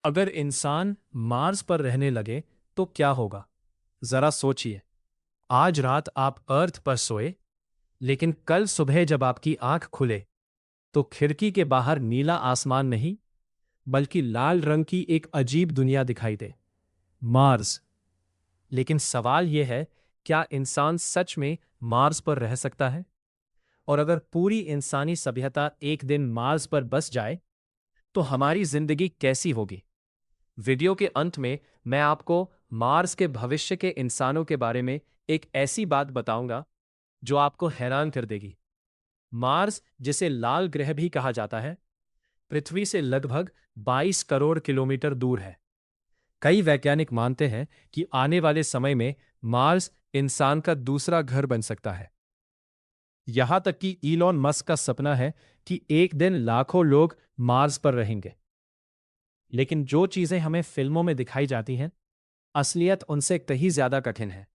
अगर इंसान मार्स पर रहने लगे तो क्या होगा? जरा सोचिए। आज रात आप अर्थ पर सोए, लेकिन कल सुबह जब आपकी आंख खुले तो खिड़की के बाहर नीला आसमान नहीं, बल्कि लाल रंग की एक अजीब दुनिया दिखाई दे, मार्स। लेकिन सवाल यह है, क्या इंसान सच में मार्स पर रह सकता है? और अगर पूरी इंसानी सभ्यता एक दिन मार्स पर बस जाए, तो हमारी जिंदगी कैसी होगी? वीडियो के अंत में मैं आपको मार्स के भविष्य के इंसानों के बारे में एक ऐसी बात बताऊंगा जो आपको हैरान कर देगी। मार्स, जिसे लाल ग्रह भी कहा जाता है, पृथ्वी से लगभग 22 करोड़ किलोमीटर दूर है। कई वैज्ञानिक मानते हैं कि आने वाले समय में मार्स इंसान का दूसरा घर बन सकता है। यहां तक कि इलॉन मस्क का सपना है कि एक दिन लाखों लोग मार्स पर रहेंगे। लेकिन जो चीजें हमें फिल्मों में दिखाई जाती हैं, असलियत उनसे कहीं ज्यादा कठिन है।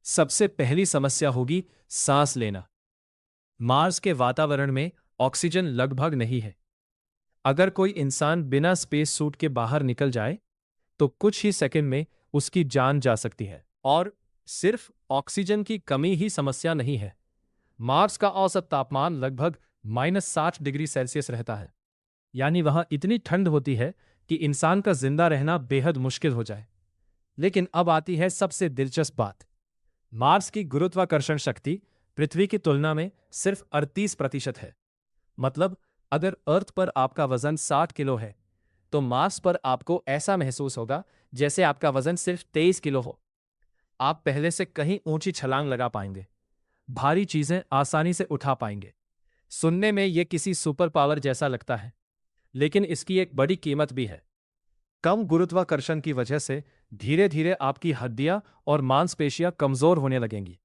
सबसे पहली समस्या होगी सांस लेना। मार्स के वातावरण में ऑक्सीजन लगभग नहीं है। अगर कोई इंसान बिना स्पेस सूट के बाहर निकल जाए, तो कुछ ही सेकंड में उसकी जान जा सकती है। और सिर्फ ऑक्सीजन की कमी ही समस्या नहीं है। मार्स का औसत तापमान लगभग -60 डिग्री सेल्सियस रहता है। यानी वहां इतनी ठंड होती है कि इंसान का जिंदा रहना बेहद मुश्किल हो जाए। लेकिन अब आती है सबसे दिलचस्प बात। मार्स की गुरुत्वाकर्षण शक्ति पृथ्वी की तुलना में सिर्फ 38% है। मतलब, अगर अर्थ पर आपका वजन 60 किलो है, तो मार्स पर आपको ऐसा महसूस होगा जैसे आपका वजन सिर्फ 23 किलो हो। आप पहले से कहीं ऊंची छलांग लगा पाएंगे, भारी चीजें आसानी से उठा पाएंगे। सुनने में यह किसी सुपर पावर जैसा लगता है, लेकिन इसकी एक बड़ी कीमत भी है। कम गुरुत्वाकर्षण की वजह से धीरे धीरे आपकी हड्डियां और मांसपेशियां कमजोर होने लगेंगी।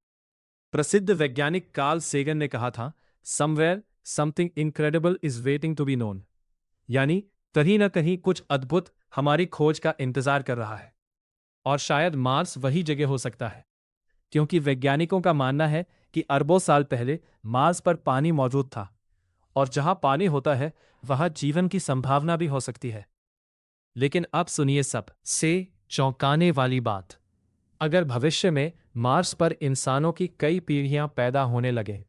प्रसिद्ध वैज्ञानिक कार्ल सेगन ने कहा था, somewhere something incredible is waiting to be known. यानी कहीं ना कहीं कुछ अद्भुत हमारी खोज का इंतजार कर रहा है। और शायद मार्स वही जगह हो सकता है, क्योंकि वैज्ञानिकों का मानना है कि अरबों साल पहले मार्स पर पानी मौजूद था, और जहां पानी होता है वहां जीवन की संभावना भी हो सकती है। लेकिन अब सुनिए सब से चौंकाने वाली बात। अगर भविष्य में मार्स पर इंसानों की कई पीढ़ियां पैदा होने लगे,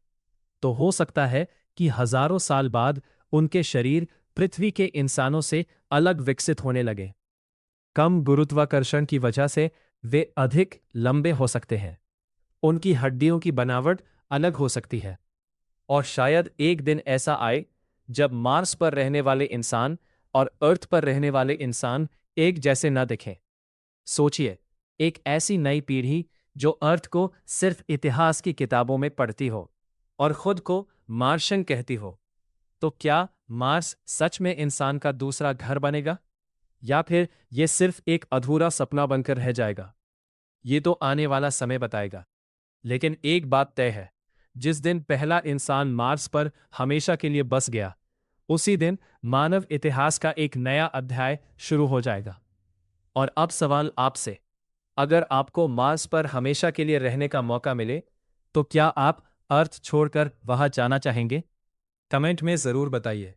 तो हो सकता है कि हजारों साल बाद उनके शरीर पृथ्वी के इंसानों से अलग विकसित होने लगे। कम गुरुत्वाकर्षण की वजह से वे अधिक लंबे हो सकते हैं। उनकी हड्डियों की बनावट अलग हो सकती है। और शायद एक दिन ऐसा आए जब मार्स पर रहने वाले इंसान और अर्थ पर रहने वाले इंसान एक जैसे न दिखें। सोचिए, एक ऐसी नई पीढ़ी जो अर्थ को सिर्फ इतिहास की किताबों में पढ़ती हो और खुद को मार्शन कहती हो। तो क्या मार्स सच में इंसान का दूसरा घर बनेगा, या फिर यह सिर्फ एक अधूरा सपना बनकर रह जाएगा? ये तो आने वाला समय बताएगा। लेकिन एक बात तय है, जिस दिन पहला इंसान मार्स पर हमेशा के लिए बस गया, उसी दिन मानव इतिहास का एक नया अध्याय शुरू हो जाएगा। और अब सवाल आपसे, अगर आपको मार्स पर हमेशा के लिए रहने का मौका मिले, तो क्या आप अर्थ छोड़कर वहां जाना चाहेंगे? कमेंट में जरूर बताइए।